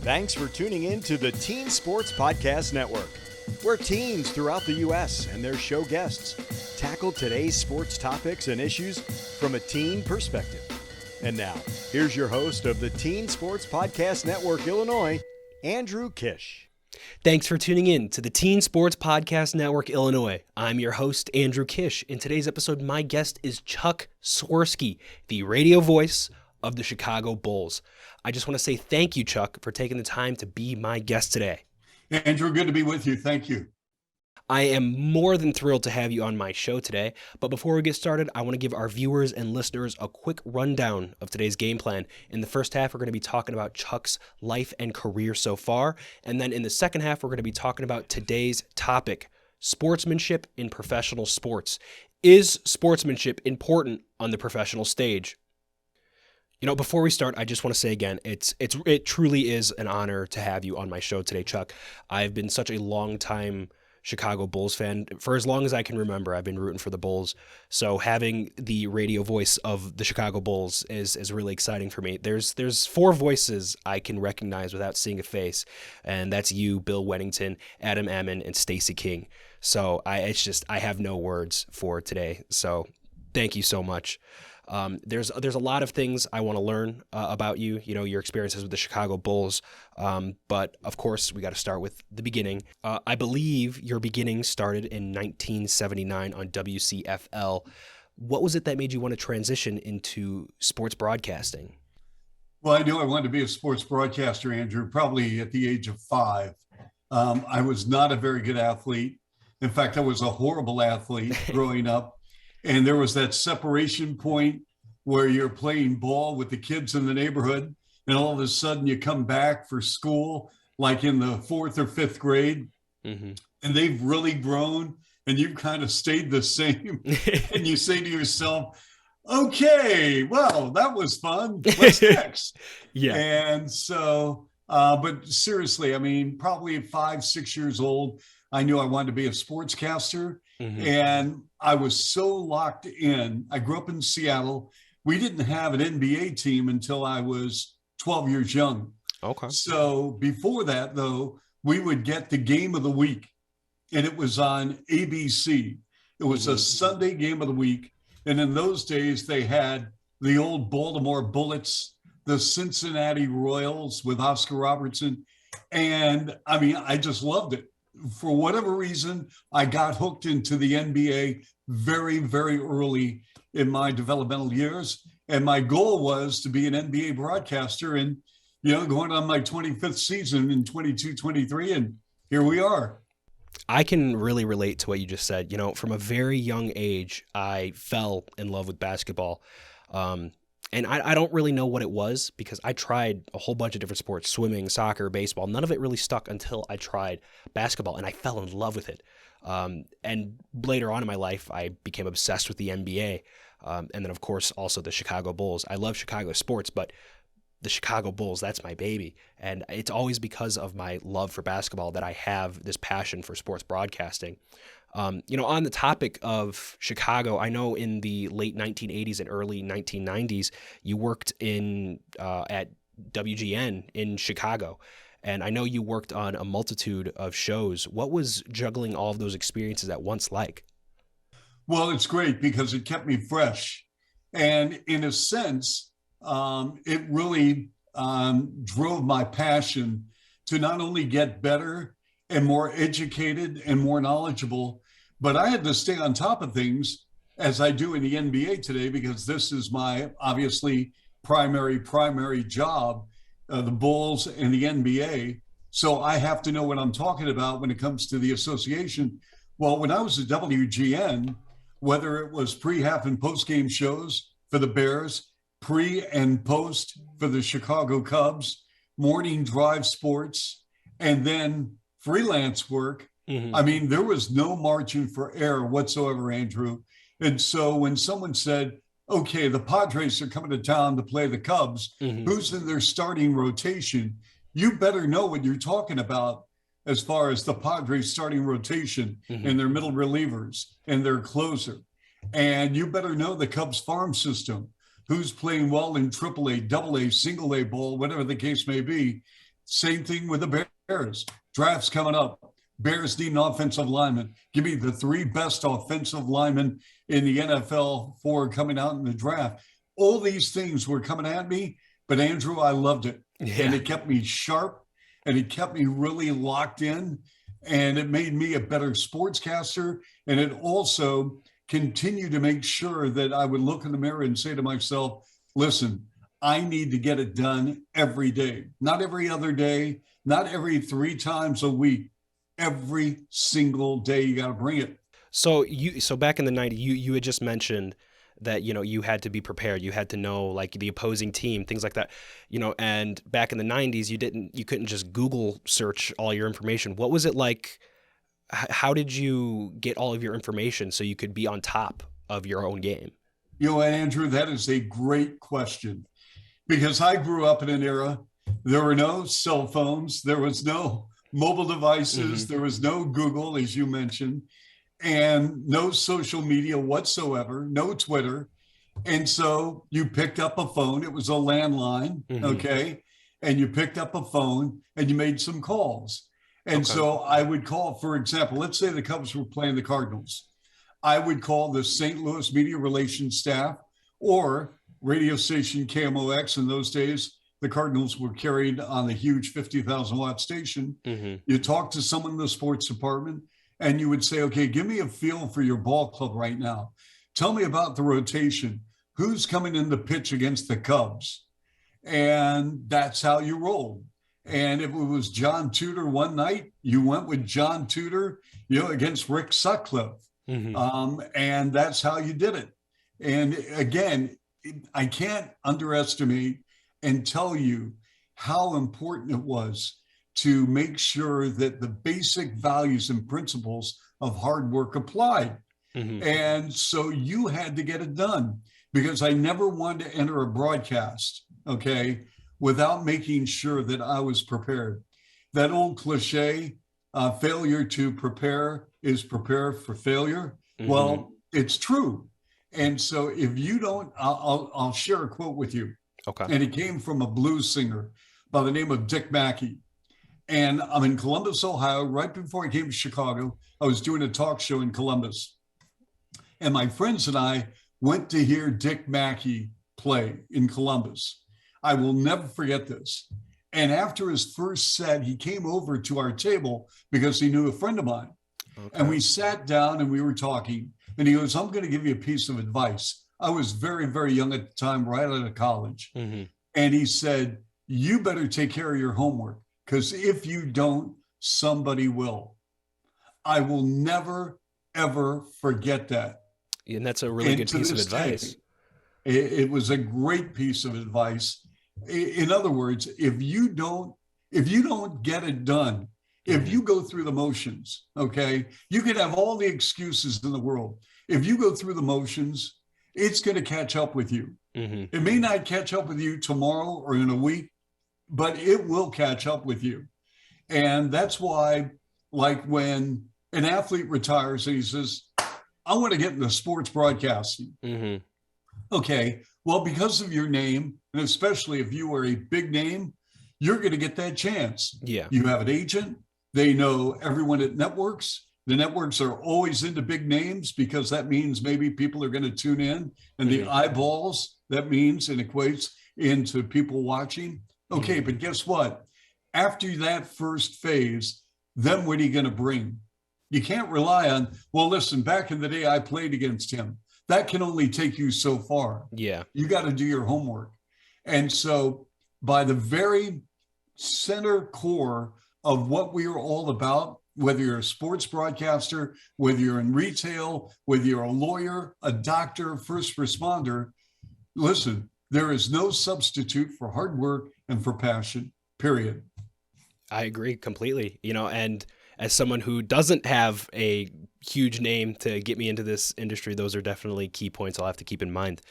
Thanks for tuning in to the Teen Sports Podcast Network, where teens throughout the U.S. and their show guests tackle today's sports topics and issues from a teen perspective. And now, here's your host of the Teen Sports Podcast Network, Illinois, Andrew Kish. Thanks for tuning in to the Teen Sports Podcast Network, Illinois. I'm your host, Andrew Kish. In today's episode, my guest is Chuck Swirsky, the radio voice of the Chicago Bulls. I just want to say thank you, Chuck, for taking the time to be my guest today. Andrew, good to be with you. Thank you. I am more than thrilled to have you on my show today, but before we get started, I want to give our viewers and listeners a quick rundown of today's game plan. In the first half, we're going to be talking about Chuck's life and career so far, and then in the second half, we're going to be talking about today's topic, sportsmanship in professional sports. Is sportsmanship important on the professional stage? You know, before we start, I just want to say again, it truly is an honor to have you on my show today, Chuck. I've been such a long-time Chicago Bulls fan. For as long as I can remember, I've been rooting for the Bulls. So having the radio voice of the Chicago Bulls is really exciting for me. There's four voices I can recognize without seeing a face, and that's you, Bill Weddington, Adam Ammon, and Stacey King. So I have no words for today. So thank you so much. There's a lot of things I want to learn about you, your experiences with the Chicago Bulls. But of course, we got to start with the beginning. I believe your beginning started in 1979 on WCFL. What was it that made you want to transition into sports broadcasting? Well, I knew I wanted to be a sports broadcaster, Andrew, probably at the age of 5. I was not a very good athlete. In fact, I was a horrible athlete growing up. And there was that separation point where you're playing ball with the kids in the neighborhood, and all of a sudden you come back for school, like in the 4th or 5th grade, and they've really grown, and you've kind of stayed the same. And you say to yourself, okay, well, that was fun. What's next? Yeah. And so, but seriously, I mean, probably at 5, 6 years old, I knew I wanted to be a sportscaster. And I was so locked in. I grew up in Seattle. We didn't have an NBA team until I was 12 years young. Okay. So before that, though, we would get the game of the week, and it was on ABC. It was a Sunday game of the week. And in those days, they had the old Baltimore Bullets, the Cincinnati Royals with Oscar Robertson. And I mean, I just loved it. For whatever reason, I got hooked into the NBA very, very early in my developmental years. And my goal was to be an NBA broadcaster and, going on my 25th season in 22, 23. And here we are. I can really relate to what you just said. From a very young age, I fell in love with basketball. And I don't really know what it was because I tried a whole bunch of different sports, swimming, soccer, baseball. None of it really stuck until I tried basketball, and I fell in love with it. And later on in my life, I became obsessed with the NBA. And then, of course, also the Chicago Bulls. I love Chicago sports, but the Chicago Bulls, that's my baby. And it's always because of my love for basketball that I have this passion for sports broadcasting. On the topic of Chicago, I know in the late 1980s and early 1990s, you worked at WGN in Chicago. And I know you worked on a multitude of shows. What was juggling all of those experiences at once like? Well, it's great because it kept me fresh. And in a sense, it really drove my passion to not only get better and more educated and more knowledgeable, but I had to stay on top of things as I do in the NBA today, because this is my obviously primary job, the Bulls and the NBA. So I have to know what I'm talking about when it comes to the association. Well, when I was at WGN, whether it was pre-half and post-game shows for the Bears, pre and post for the Chicago Cubs, morning drive sports, and then freelance work, I mean, there was no margin for error whatsoever, Andrew. And so when someone said, okay, the Padres are coming to town to play the Cubs, who's in their starting rotation? You better know what you're talking about as far as the Padres starting rotation and their middle relievers and their closer. And you better know the Cubs farm system, who's playing well in AAA, AA, single A ball, whatever the case may be. Same thing with the Bears. Draft's coming up. Bears need an offensive lineman. Give me the 3 best offensive linemen in the NFL for coming out in the draft. All these things were coming at me, but Andrew, I loved it. Yeah. And it kept me sharp, and it kept me really locked in, and it made me a better sportscaster. And it also continued to make sure that I would look in the mirror and say to myself, listen, I need to get it done every day, not every other day, not every 3 times a week. Every single day you got to bring it. So back in the 90s, you had just mentioned that, you had to be prepared. You had to know like the opposing team, things like that, and back in the 90s, you couldn't just Google search all your information. What was it like? How did you get all of your information so you could be on top of your own game? Andrew, that is a great question, because I grew up in an era, there were no cell phones, there was no mobile devices, there was no Google, as you mentioned, and no social media whatsoever, no Twitter. And so you picked up a phone, it was a landline, okay? And you picked up a phone and you made some calls. And so I would call, for example, let's say the Cubs were playing the Cardinals. I would call the St. Louis media relations staff or radio station KMOX. In those days, the Cardinals were carried on a huge 50,000 watt station. You talk to someone in the sports department and you would say, okay, give me a feel for your ball club right now. Tell me about the rotation. Who's coming in the pitch against the Cubs? And that's how you rolled. And if it was John Tudor one night, you went with John Tudor, against Rick Sutcliffe. And that's how you did it. And again, I can't underestimate and tell you how important it was to make sure that the basic values and principles of hard work applied. And so you had to get it done, because I never wanted to enter a broadcast, okay, without making sure that I was prepared. That old cliche, failure to prepare is prepare for failure. Well, it's true. And so if you don't, I'll share a quote with you. Okay. And it came from a blues singer by the name of Dick Mackey. And I'm in Columbus, Ohio. Right before I came to Chicago, I was doing a talk show in Columbus. And my friends and I went to hear Dick Mackey play in Columbus. I will never forget this. And after his first set, he came over to our table because he knew a friend of mine. And we sat down and we were talking. And he goes, I'm going to give you a piece of advice. I was very, very young at the time, right out of college. And he said, you better take care of your homework, because if you don't, somebody will. I will never, ever forget that. And that's a really good piece of advice. It was a great piece of advice. In other words, if you don't get it done, if you go through the motions, okay, you can have all the excuses in the world. If you go through the motions, it's going to catch up with you. It may not catch up with you tomorrow or in a week, but it will catch up with you. And that's why, like when an athlete retires and he says, I want to get into sports broadcasting. Okay, well, because of your name, and especially if you are a big name, you're going to get that chance. Yeah. You have an agent. They know everyone at networks. The networks are always into big names, because that means maybe people are going to tune in, and the eyeballs, that means and equates into people watching. Okay, but guess what? After that first phase, then what are you going to bring? You can't rely on, well, listen, back in the day I played against him. That can only take you so far. Yeah. You got to do your homework. And so by the very center core of what we are all about, whether you're a sports broadcaster, whether you're in retail, whether you're a lawyer, a doctor, first responder, listen, there is no substitute for hard work and for passion, period. I agree completely. And as someone who doesn't have a huge name to get me into this industry, those are definitely key points I'll have to keep in mind.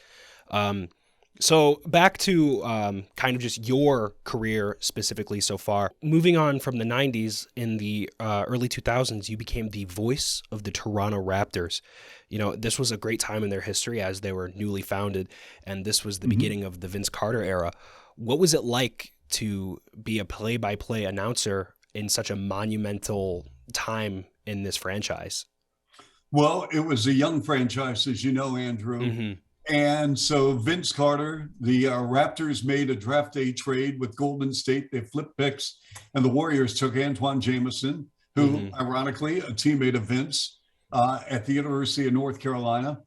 So back to kind of just your career specifically so far. Moving on from the 90s, in the early 2000s, you became the voice of the Toronto Raptors. This was a great time in their history as they were newly founded, and this was the beginning of the Vince Carter era. What was it like to be a play-by-play announcer in such a monumental time in this franchise? Well, it was a young franchise, as you know, Andrew. Mm-hmm. And so Vince Carter, the Raptors made a draft day trade with Golden State. They flipped picks, and the Warriors took Antoine Jameson, who, ironically, a teammate of Vince at the University of North Carolina.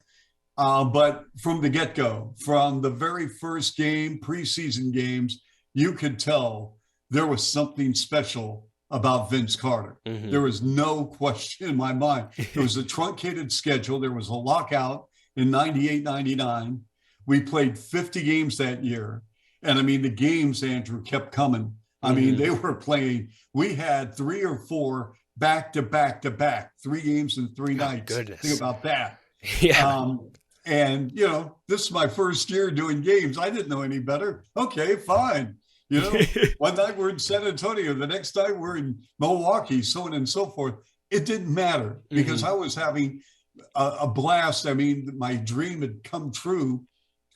But from the get-go, from the very first game, preseason games, you could tell there was something special about Vince Carter. Mm-hmm. There was no question in my mind. It was a truncated schedule. There was a lockout in 98, 99. We played 50 games that year. And I mean, the games, Andrew, kept coming. I mean, they were playing. We had 3 or 4 back-to-back, 3 games in 3 nights. Goodness. Think about that. Yeah. And, you know, this is my first year doing games. I didn't know any better. Okay, fine. You know, one night we're in San Antonio, the next night we're in Milwaukee, so on and so forth. It didn't matter because I was having a blast. I mean, my dream had come true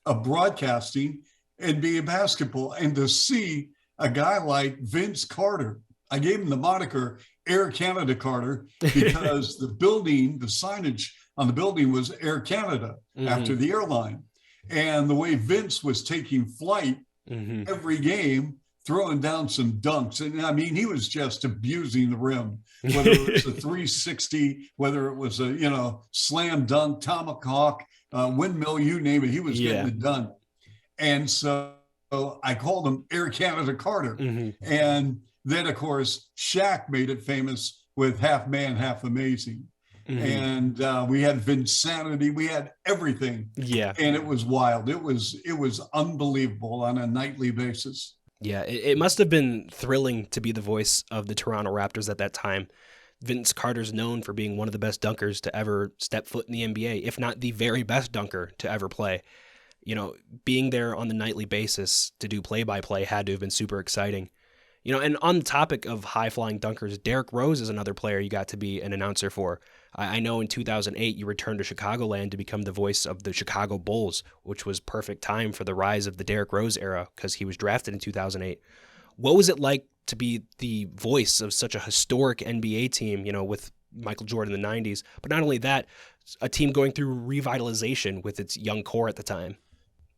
of broadcasting and being basketball. And to see a guy like Vince Carter, I gave him the moniker Air Canada Carter because the building, the signage on the building was Air Canada after the airline. And the way Vince was taking flight every game, throwing down some dunks. And I mean, he was just abusing the rim, whether it was a 360, whether it was a, you know, slam dunk, tomahawk, windmill, you name it, he was getting it done. And so I called him Air Canada Carter. And then, of course, Shaq made it famous with half man, half amazing. And we had Vinsanity, we had everything. Yeah. And it was wild. It was unbelievable on a nightly basis. Yeah, it must have been thrilling to be the voice of the Toronto Raptors at that time. Vince Carter's known for being one of the best dunkers to ever step foot in the NBA, if not the very best dunker to ever play. You know, being there on the nightly basis to do play-by-play had to have been super exciting. You know, and on the topic of high-flying dunkers, Derrick Rose is another player you got to be an announcer for. I know in 2008 you returned to Chicagoland to become the voice of the Chicago Bulls, which was perfect time for the rise of the Derrick Rose era because he was drafted in 2008. What was it like to be the voice of such a historic NBA team, you know, with Michael Jordan in the 90s? But not only that, a team going through revitalization with its young core at the time.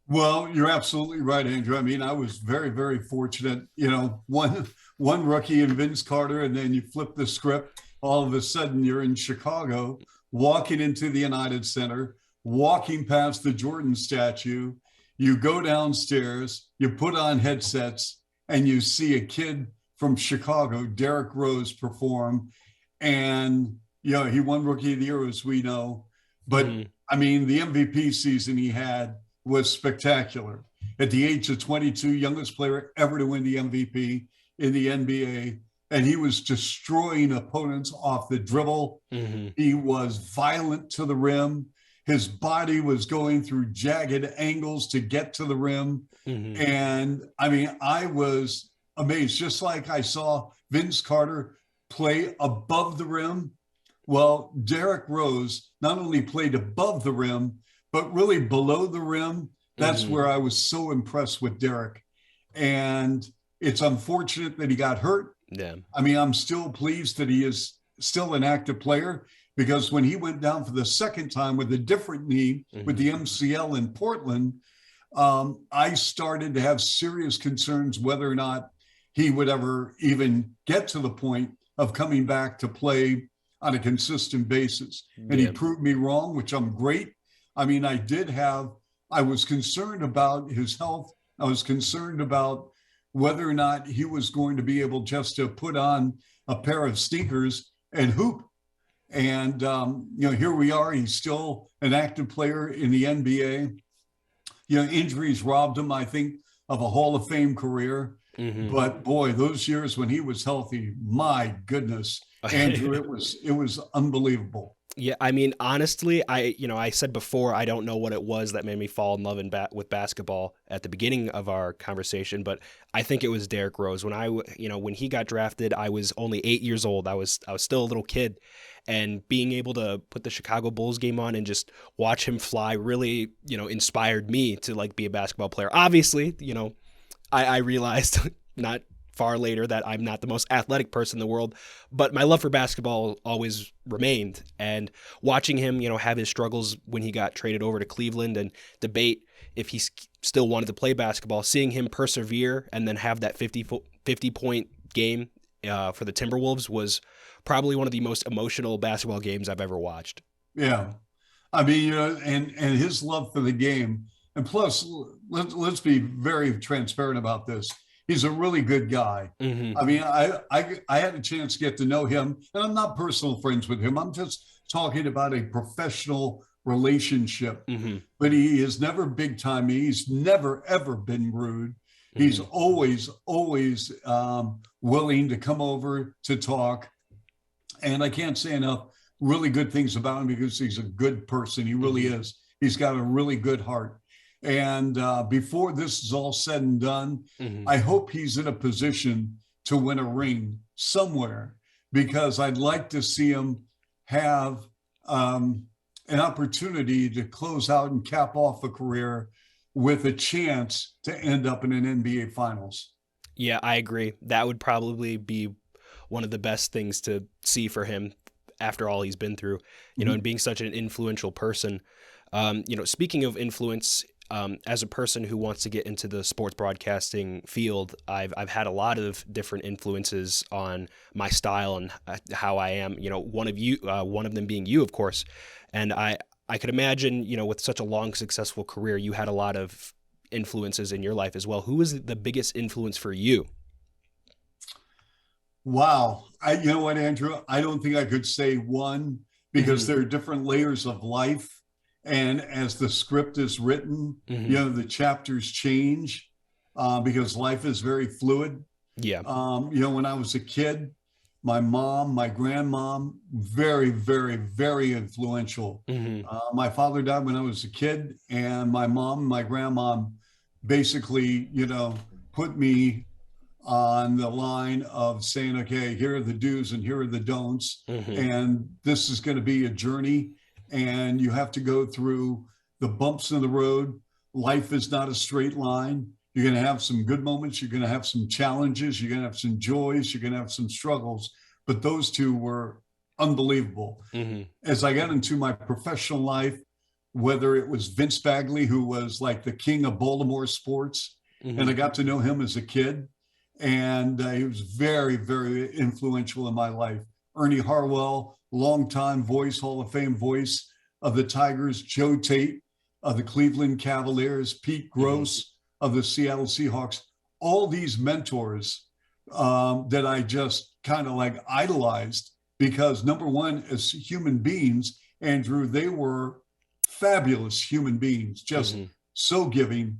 Well, you're absolutely right, Andrew. I mean, I was very, very fortunate. You know, one rookie in Vince Carter, and then you flip the script. All of a sudden, you're in Chicago, walking into the United Center, walking past the Jordan statue. You go downstairs, you put on headsets, and you see a kid from Chicago, Derrick Rose, perform. And, you know, he won Rookie of the Year, as we know. But, I mean, the MVP season he had was spectacular. At the age of 22, youngest player ever to win the MVP in the NBA. And he was destroying opponents off the dribble. He was violent to the rim. His body was going through jagged angles to get to the rim. And I mean, I was amazed, just like I saw Vince Carter play above the rim. Well, Derrick Rose not only played above the rim, but really below the rim. That's where I was so impressed with Derrick. And it's unfortunate that he got hurt. Yeah. I mean, I'm still pleased that he is still an active player, because when he went down for the second time with a different knee, with the MCL in Portland, I started to have serious concerns whether or not he would ever even get to the point of coming back to play on a consistent basis. And he proved me wrong, which I'm great. I mean, I was concerned about his health. I was concerned about whether or not he was going to be able just to put on a pair of sneakers and hoop. And, you know, here we are. He's still an active player in the NBA. You know, injuries robbed him, I think, of a Hall of Fame career. But boy, those years when he was healthy, my goodness, Andrew, it was unbelievable. Yeah, I mean, honestly, I said before, I don't know what it was that made me fall in love with basketball at the beginning of our conversation, but I think it was Derrick Rose. When he got drafted, I was only 8 years old. I was still a little kid, and being able to put the Chicago Bulls game on and just watch him fly really, you know, inspired me to like be a basketball player. Obviously, you know, I realized not far later that I'm not the most athletic person in the world, but my love for basketball always remained. And watching him, have his struggles when he got traded over to Cleveland and debate if he still wanted to play basketball, seeing him persevere and then have that 50-point game for the Timberwolves was probably one of the most emotional basketball games I've ever watched. Yeah. I mean, and his love for the game. And plus, let's be very transparent about this. He's a really good guy. Mm-hmm. I mean, I had a chance to get to know him, and I'm not personal friends with him. I'm just talking about a professional relationship. Mm-hmm. But he is never big time. He's never, ever been rude. Mm-hmm. He's always willing to come over to talk. And I can't say enough really good things about him because he's a good person. He really mm-hmm. is. He's got a really good heart. And before this is all said and done, mm-hmm. I hope he's in a position to win a ring somewhere, because I'd like to see him have an opportunity to close out and cap off a career with a chance to end up in an NBA Finals. Yeah, I agree. That would probably be one of the best things to see for him after all he's been through, mm-hmm. and being such an influential person. Speaking of influence, as a person who wants to get into the sports broadcasting field, I've had a lot of different influences on my style and how I am. One of them being you, of course. And I could imagine, with such a long, successful career, you had a lot of influences in your life as well. Who was the biggest influence for you? Wow. You know what, Andrew? I don't think I could say one, because mm-hmm. there are different layers of life. And as the script is written, mm-hmm. the chapters change because life is very fluid. Yeah. When I was a kid, my mom, my grandmom, very, very, very influential. Mm-hmm. My father died when I was a kid, and my mom, my grandmom, basically, put me on the line of saying, okay, here are the do's and here are the don'ts. Mm-hmm. And this is going to be a journey. And you have to go through the bumps in the road. Life is not a straight line. You're going to have some good moments. You're going to have some challenges. You're going to have some joys. You're going to have some struggles. But those two were unbelievable. Mm-hmm. As I got into my professional life, whether it was Vince Bagley, who was like the king of Baltimore sports, mm-hmm. and I got to know him as a kid, and he was very, very influential in my life. Ernie Harwell, longtime voice, Hall of Fame voice of the Tigers, Joe Tate of the Cleveland Cavaliers, Pete Gross mm-hmm. of the Seattle Seahawks, all these mentors that I just kind of like idolized, because number one, as human beings, Andrew, they were fabulous human beings, just mm-hmm. so giving.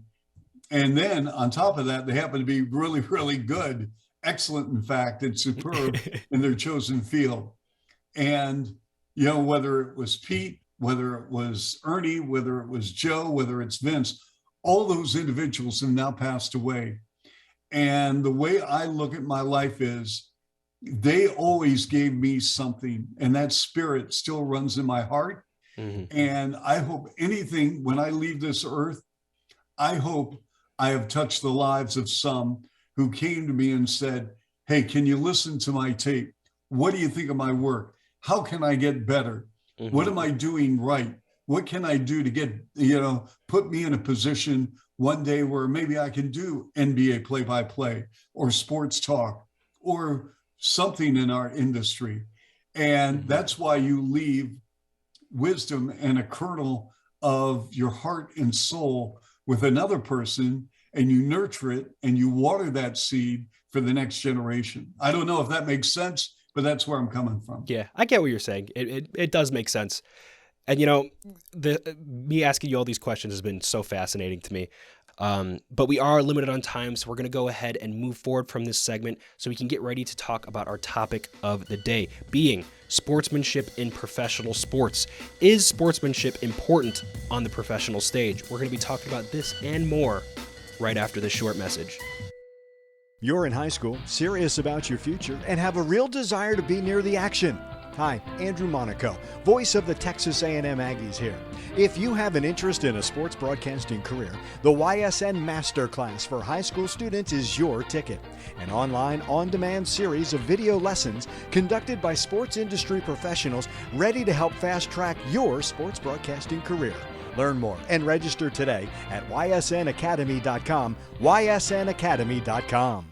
And then on top of that, they happen to be really, really good, excellent, in fact, and superb in their chosen field. And, whether it was Pete, whether it was Ernie, whether it was Joe, whether it's Vince, all those individuals have now passed away. And the way I look at my life is they always gave me something, and that spirit still runs in my heart. Mm-hmm. And I hope when I leave this earth, I hope I have touched the lives of some who came to me and said, hey, can you listen to my tape? What do you think of my work? How can I get better? Mm-hmm. What am I doing right? What can I do to get, put me in a position one day where maybe I can do NBA play-by-play or sports talk or something in our industry. And mm-hmm. that's why you leave wisdom and a kernel of your heart and soul with another person, and you nurture it and you water that seed for the next generation. I don't know if that makes sense, but that's where I'm coming from. Yeah, I get what you're saying. It does make sense. And, me asking you all these questions has been so fascinating to me. But we are limited on time, so we're going to go ahead and move forward from this segment so we can get ready to talk about our topic of the day, being sportsmanship in professional sports. Is sportsmanship important on the professional stage? We're going to be talking about this and more right after this short message. You're in high school, serious about your future, and have a real desire to be near the action. Hi, Andrew Monaco, voice of the Texas A&M Aggies here. If you have an interest in a sports broadcasting career, the YSN Masterclass for high school students is your ticket. An online, on-demand series of video lessons conducted by sports industry professionals ready to help fast-track your sports broadcasting career. Learn more and register today at ysnacademy.com, ysnacademy.com.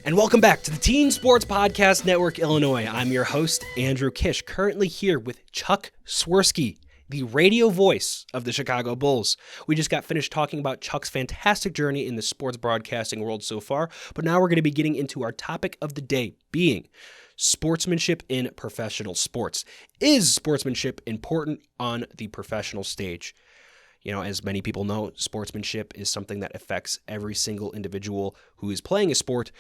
And welcome back to the Teen Sports Podcast Network Illinois. I'm your host, Andrew Kish, currently here with Chuck Swirsky, the radio voice of the Chicago Bulls. We just got finished talking about Chuck's fantastic journey in the sports broadcasting world so far, but now we're going to be getting into our topic of the day, being sportsmanship in professional sports. Is sportsmanship important on the professional stage? You know, as many people know, sportsmanship is something that affects every single individual who is playing a sport.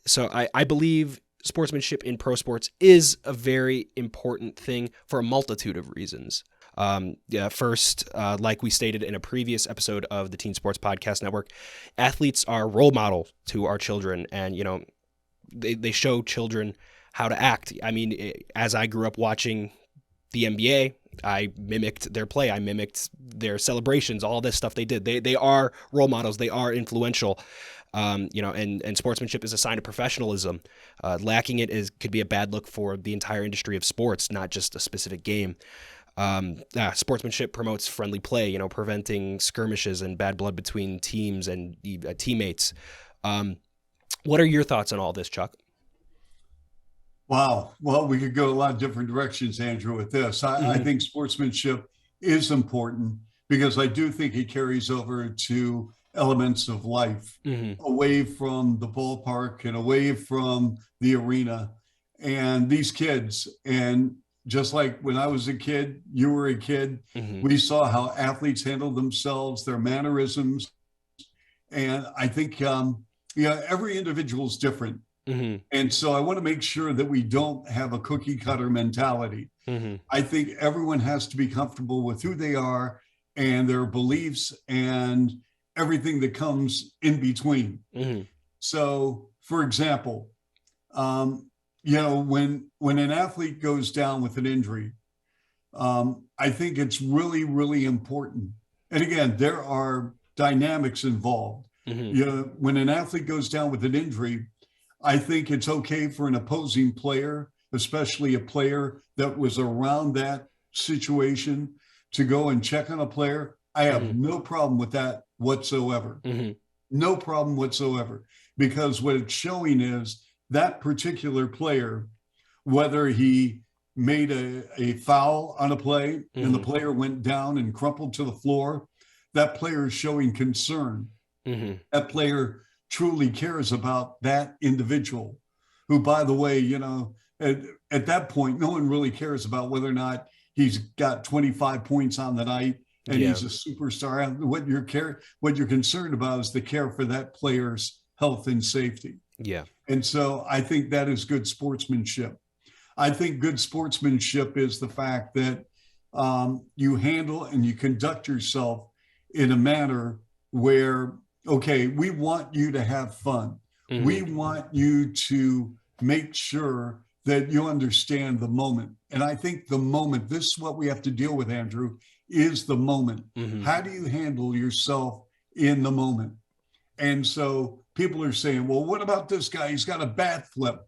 So I believe sportsmanship in pro sports is a very important thing for a multitude of reasons. First, like we stated in a previous episode of the Teen Sports Podcast Network, athletes are role model to our children, and, you know, they show children how to act. I mean, as I grew up watching the NBA, I mimicked their play. I mimicked their celebrations, all this stuff they did. They are role models. They are influential. You know, and sportsmanship is a sign of professionalism. Lacking it could be a bad look for the entire industry of sports, not just a specific game. Sportsmanship promotes friendly play, you know, preventing skirmishes and bad blood between teams and teammates. What are your thoughts on all this, Chuck? Wow. Well, we could go a lot of different directions, Andrew, with this. I think sportsmanship is important because I do think it carries over to elements of life, away from the ballpark and away from the arena. And these kids, and just like when I was a kid, you were a kid, we saw how athletes handled themselves, their mannerisms. And I think, every individual is different. And so I want to make sure that we don't have a cookie cutter mentality. I think everyone has to be comfortable with who they are and their beliefs and everything that comes in between. So, for example, when an athlete goes down with an injury, I think it's really, really important. And again, there are dynamics involved. When an athlete goes down with an injury, I think it's okay for an opposing player, especially a player that was around that situation, to go and check on a player. I have no problem with that whatsoever. No problem whatsoever. Because what it's showing is that particular player, whether he made a foul on a play and the player went down and crumpled to the floor, that player is showing concern. That player truly cares about that individual who, by the way, at that point, no one really cares about whether or not he's got 25 points on the night and he's a superstar. What you're concerned about is the care for that player's health and safety. And so I think that is good sportsmanship. I think good sportsmanship is the fact that you handle and you conduct yourself in a manner where, okay, we want you to have fun. We want you to make sure that you understand the moment. And I think the moment, this is what we have to deal with, Andrew, is the moment. How do you handle yourself in the moment? And so people are saying, well, what about this guy? He's got a bat flip.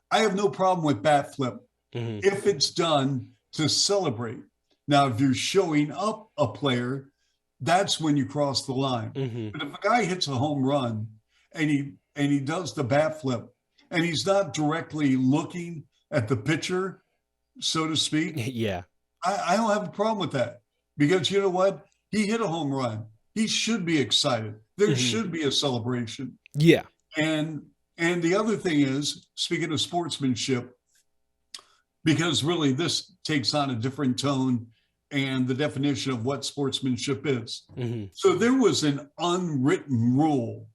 I have no problem with bat flip if it's done to celebrate. Now, if you're showing up a player, that's when you cross the line. But if a guy hits a home run and he does the bat flip and he's not directly looking at the pitcher, so to speak, I don't have a problem with that, because you know what? He hit a home run. He should be excited. There should be a celebration. And the other thing is, speaking of sportsmanship, because really this takes on a different tone and the definition of what sportsmanship is. So there was an unwritten rule,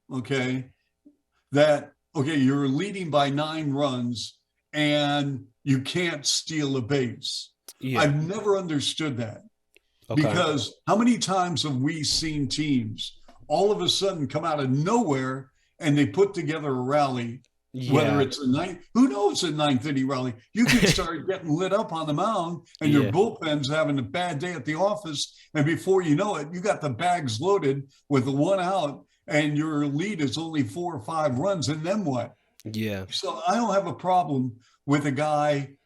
that you're leading by 9 runs and you can't steal a base. I've never understood that. Because how many times have we seen teams all of a sudden come out of nowhere and they put together a rally Whether Yeah. it's a ninth, who knows, a ninth inning rally, you can start getting lit up on the mound, and your Yeah. bullpen's having a bad day at the office, and before you know it, you got the bags loaded with the one out, and your lead is only 4 or 5 runs, and then what? Yeah. So I don't have a problem with a guy,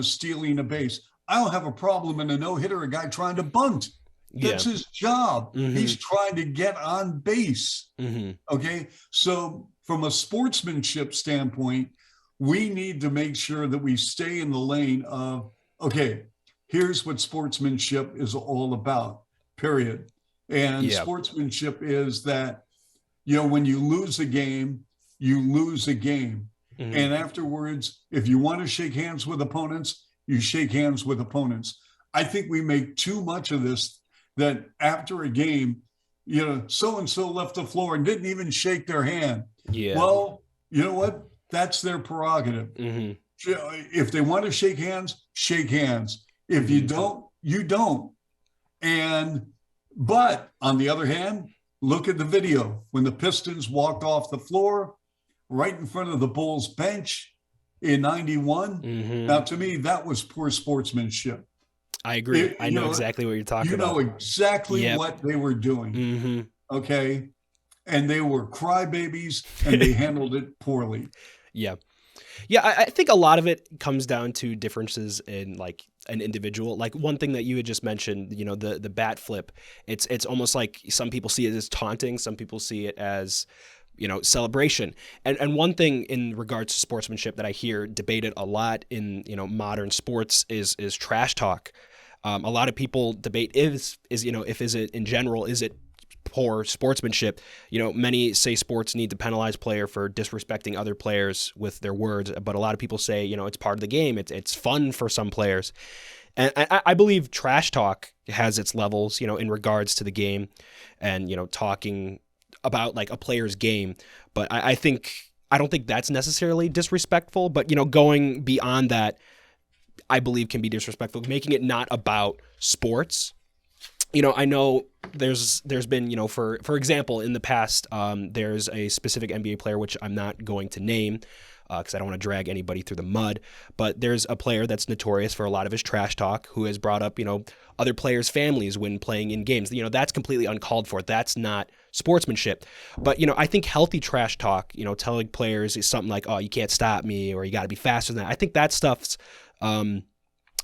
stealing a base. I don't have a problem in a no-hitter, a guy trying to bunt. Yeah. That's his job. Mhm. He's trying to get on base. Hmm. Okay. So from a sportsmanship standpoint, we need to make sure that we stay in the lane of, okay, here's what sportsmanship is all about, period. And Yeah. sportsmanship is that, when you lose a game, you lose a game. Mhm. And afterwards, if you want to shake hands with opponents, you shake hands with opponents. I think we make too much of this, that after a game, so-and-so left the floor and didn't even shake their hand. Yeah. Well, you know what? That's their prerogative. Hmm. If they want to shake hands, shake hands. If you don't, you don't. But on the other hand, look at the video. When the Pistons walked off the floor right in front of the Bulls bench in 91, Hmm. now to me, that was poor sportsmanship. I agree. I know exactly what you're talking You know about. exactly Yep. what they were doing. Hmm. Okay. And they were crybabies, and they handled it poorly. Yeah. Yeah, I think a lot of it comes down to differences in like an individual. Like one thing that you had just mentioned, the bat flip. It's almost like some people see it as taunting, some people see it as celebration. And one thing in regards to sportsmanship that I hear debated a lot in modern sports is trash talk. A lot of people debate if it in general, is it poor sportsmanship? Many say sports need to penalize player for disrespecting other players with their words, but a lot of people say it's part of the game. It's fun for some players, and I believe trash talk has its levels, in regards to the game, and talking about like a player's game. But I don't think that's necessarily disrespectful. But going beyond that, I believe can be disrespectful, making it not about sports. I know there's been, for example, in the past, there's a specific NBA player, which I'm not going to name because I don't want to drag anybody through the mud, but there's a player that's notorious for a lot of his trash talk who has brought up, other players' families when playing in games. That's completely uncalled for. That's not sportsmanship. But, I think healthy trash talk, telling players is something like, oh, you can't stop me, or you got to be faster than that. I think that stuff's,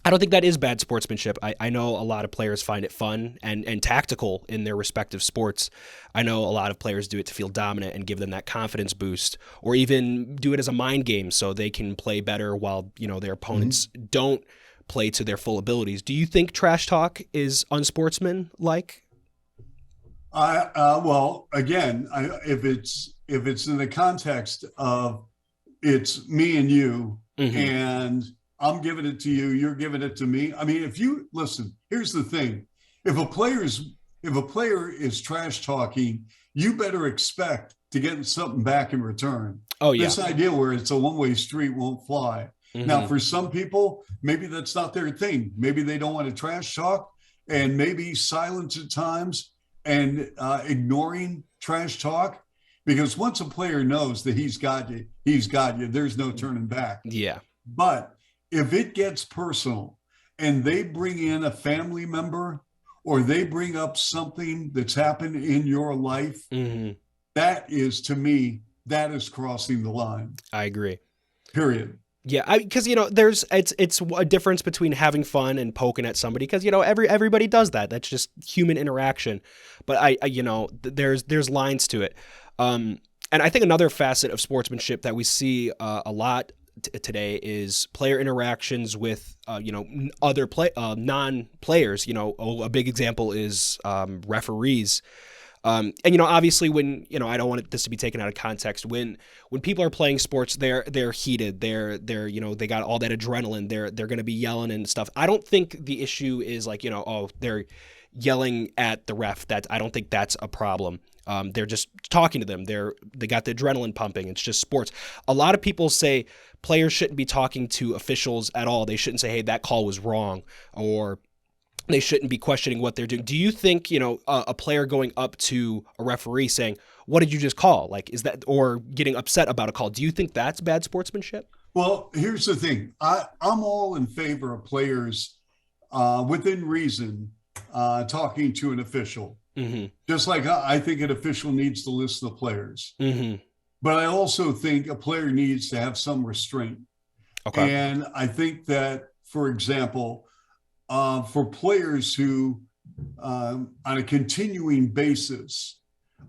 I don't think that is bad sportsmanship. I know a lot of players find it fun and tactical in their respective sports. I know a lot of players do it to feel dominant and give them that confidence boost, or even do it as a mind game so they can play better while, their opponents don't play to their full abilities. Do you think trash talk is unsportsmanlike? Well, again, if it's in the context of it's me and you, and I'm giving it to you, you're giving it to me. I mean, if you listen, here's the thing: if a player is trash talking, you better expect to get something back in return. Oh yeah. This idea where it's a one-way street won't fly. Now, for some people, maybe that's not their thing. Maybe they don't want to trash talk, and maybe silence at times and ignoring trash talk, because once a player knows that he's got you. There's no turning back. Yeah. But if it gets personal and they bring in a family member, or they bring up something that's happened in your life, that is, to me, that is crossing the line. I agree. Period. Yeah, because it's a difference between having fun and poking at somebody, because everybody does that. That's just human interaction. But there's lines to it. And I think another facet of sportsmanship that we see a lot today is player interactions with other non-players. A big example is referees. And obviously when I don't want this to be taken out of context, when people are playing sports, they're heated, they're they got all that adrenaline, they're going to be yelling and stuff. I don't think the issue is like they're yelling at the ref. I don't think that's a problem. They're just talking to them. They got the adrenaline pumping. It's just sports. A lot of people say players shouldn't be talking to officials at all. They shouldn't say, hey, that call was wrong, or they shouldn't be questioning what they're doing. Do you think, a player going up to a referee saying, "What did you just call?" Like, is that, or getting upset about a call? Do you think that's bad sportsmanship? Well, here's the thing. I'm all in favor of players within reason talking to an official. Mm-hmm. Just like I think an official needs to list the players. Mm-hmm. But I also think a player needs to have some restraint. Okay. And I think that, for example, for players who on a continuing basis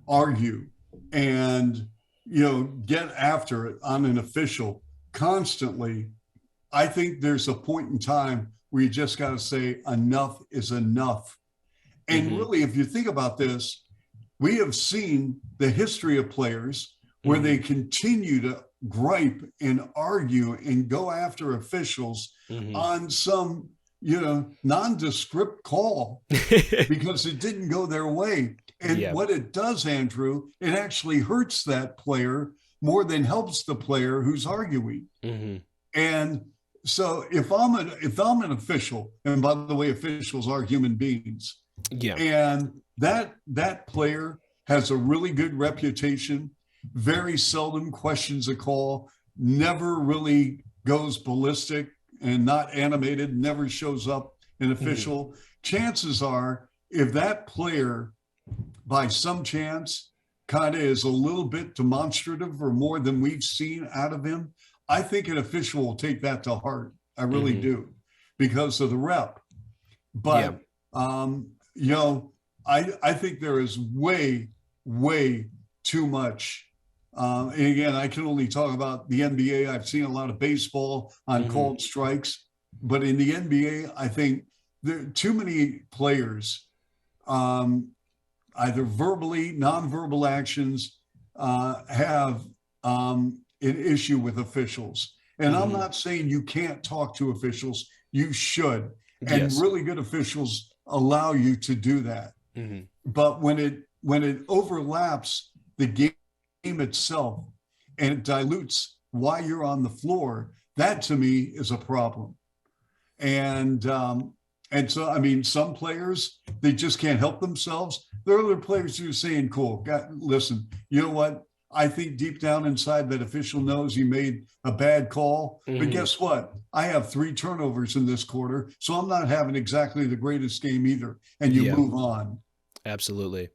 argue and get after it on an official constantly, I think there's a point in time where you just got to say enough is enough. And really, if you think about this, we have seen the history of players where they continue to gripe and argue and go after officials on some nondescript call because it didn't go their way. And what it does, Andrew, it actually hurts that player more than helps the player who's arguing. And so if I'm an official, and by the way, officials are human beings, and that player has a really good reputation, very seldom questions a call, never really goes ballistic and not animated, never shows up an official. Chances are, if that player, by some chance, kind of is a little bit demonstrative or more than we've seen out of him, I think an official will take that to heart. I really do, because of the rep. But, I think there is way, way too much. And again, I can only talk about the NBA. I've seen a lot of baseball on called strikes, but in the NBA, I think there are too many players, either verbally, nonverbal actions, have an issue with officials. And I'm not saying you can't talk to officials. You should. And really good officials allow you to do that. But when it overlaps the game itself and it dilutes why you're on the floor, that to me is a problem. And so, I mean, some players, they just can't help themselves. There are other players who are saying, cool, listen, you know what? I think deep down inside that official knows he made a bad call. But guess what? I have 3 turnovers in this quarter, so I'm not having exactly the greatest game either. And you move on. Absolutely.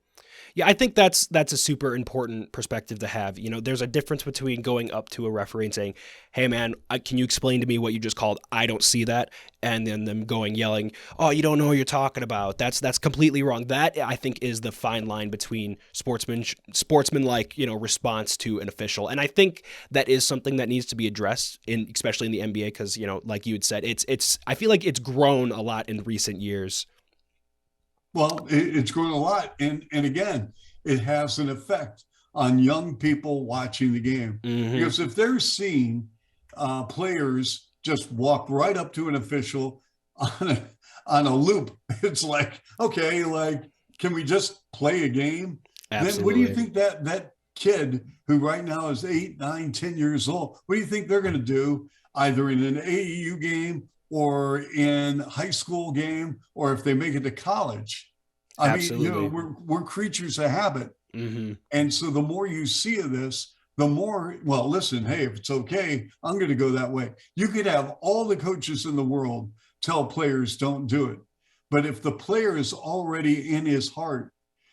Yeah, I think that's a super important perspective to have. There's a difference between going up to a referee and saying, "Hey, man, can you explain to me what you just called? I don't see that," and then them yelling, "Oh, you don't know what you're talking about. That's completely wrong." That, I think, is the fine line between sportsmanlike, response to an official, and I think that is something that needs to be addressed especially in the NBA, because like you had said, it's I feel like it's grown a lot in recent years. Well, it's grown a lot. And again, it has an effect on young people watching the game. Because if they're seeing players just walk right up to an official on a loop, it's like, okay, can we just play a game? Absolutely. Then what do you think that kid who right now is 8, 9, 10 years old, what do you think they're going to do either in an AAU game or in high school game, or if they make it to college? I mean, we're creatures of habit. And so the more you see of this, the more, well, listen, hey, if it's okay, I'm going to go that way. You could have all the coaches in the world tell players don't do it. But if the player is already in his heart,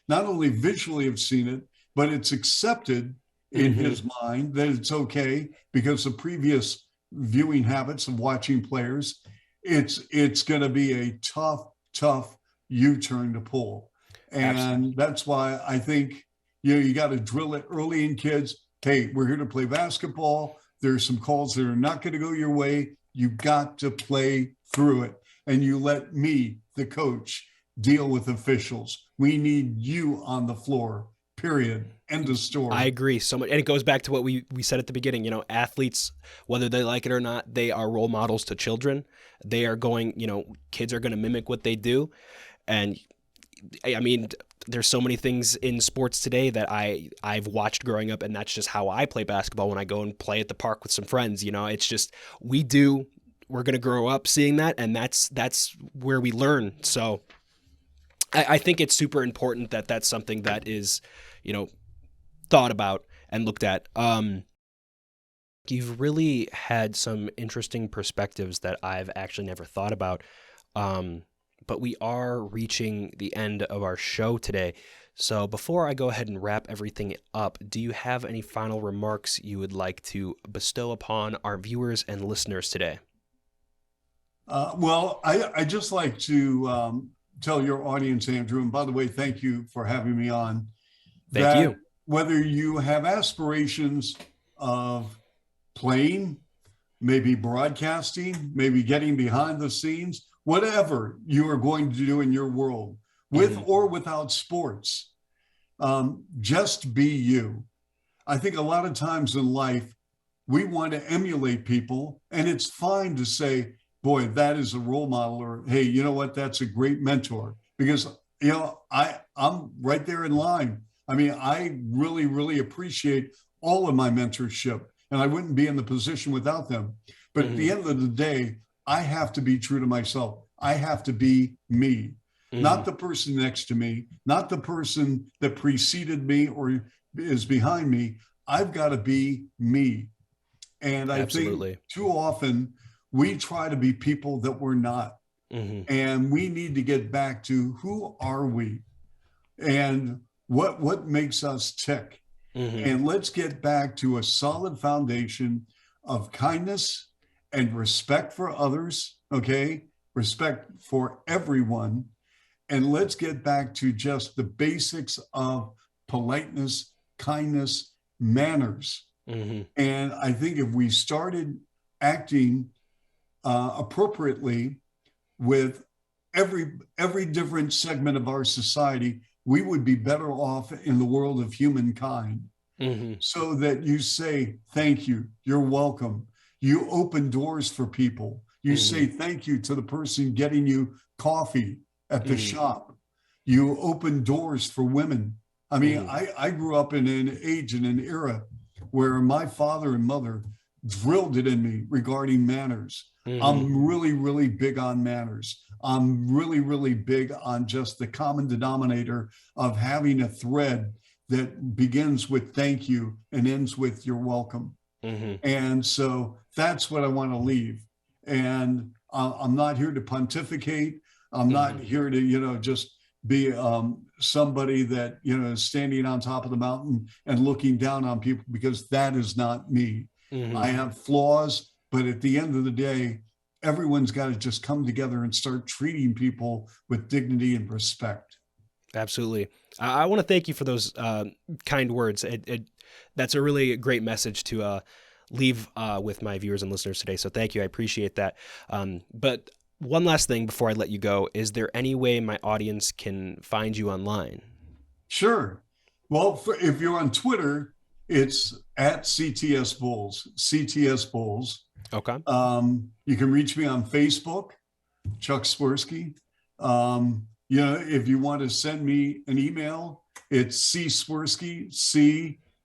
not only visually have seen it, but it's accepted in his mind that it's okay because of previous viewing habits of watching players, it's going to be a tough U-turn to pull. And Absolutely. That's why I think you got to drill it early in kids. Hey, we're here to play basketball. There's some calls that are not going to go your way. You got to play through it. And you let me, the coach, deal with officials. We need you on the floor, period. End of story. I agree so much. And it goes back to what we said at the beginning. Athletes, whether they like it or not, they are role models to children. They are going, kids are going to mimic what they do. And I mean, there's so many things in sports today that I've watched growing up, and that's just how I play basketball when I go and play at the park with some friends. It's just, we do we're going to grow up seeing that, and that's where we learn. So I think it's super important that that's something that is, thought about and looked at. You've really had some interesting perspectives that I've actually never thought about. But we are reaching the end of our show today. So before I go ahead and wrap everything up, do you have any final remarks you would like to bestow upon our viewers and listeners today? Well, I just like to tell your audience, Andrew, and by the way, thank you for having me on. Thank you. Whether you have aspirations of playing, maybe broadcasting, maybe getting behind the scenes, whatever you are going to do in your world, with or without sports, just be you. I think a lot of times in life, we want to emulate people, and it's fine to say, boy, that is a role model, or, hey, you know what, that's a great mentor, because, I'm right there in line. I mean, I really, really appreciate all of my mentorship, and I wouldn't be in the position without them. But at the end of the day, I have to be true to myself. I have to be me, not the person next to me, not the person that preceded me or is behind me. I've got to be me. And I think too often we try to be people that we're not. And we need to get back to who are we and what makes us tick. And let's get back to a solid foundation of kindness and respect for others, okay? Respect for everyone. And let's get back to just the basics of politeness, kindness, manners. And I think if we started acting appropriately with every different segment of our society, we would be better off in the world of humankind. So that you say, thank you, you're welcome. You open doors for people. You say thank you to the person getting you coffee at the shop. You open doors for women. I mean, I grew up in an age and an era where my father and mother drilled it in me regarding manners. I'm really, really big on manners. I'm really, really big on just the common denominator of having a thread that begins with thank you and ends with you're welcome. And so that's what I want to leave. And I'm not here to pontificate. I'm not here to, just be somebody that, is standing on top of the mountain and looking down on people, because that is not me. I have flaws, but at the end of the day, everyone's got to just come together and start treating people with dignity and respect. Absolutely. I want to thank you for those kind words. That's a really great message to leave with my viewers and listeners today. So thank you. I appreciate that. But one last thing before I let you go, is there any way my audience can find you online? Sure. Well, if you're on Twitter, it's at CTS Bulls, CTS Bulls. Okay. You can reach me on Facebook, Chuck Swirsky. If you want to send me an email, it's cswirsky,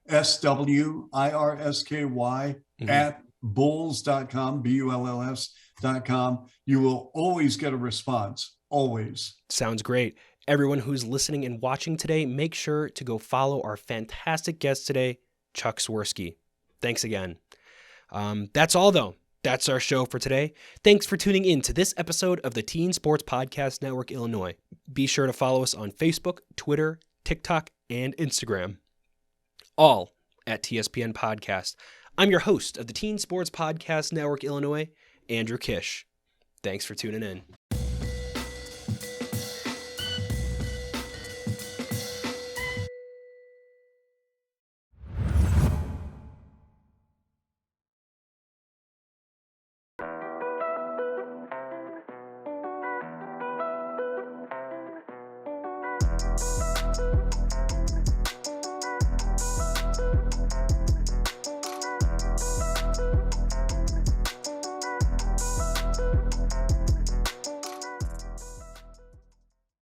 CSWIRSKY at bulls.com, BULLS.com. You will always get a response, always. Sounds great. Everyone who's listening and watching today, make sure to go follow our fantastic guest today, Chuck Swirsky. Thanks again. That's all, though. That's our show for today. Thanks for tuning in to this episode of the Teen Sports Podcast Network Illinois. Be sure to follow us on Facebook, Twitter, TikTok, and Instagram. All at TSPN Podcast. I'm your host of the Teen Sports Podcast Network Illinois, Andrew Kish. Thanks for tuning in.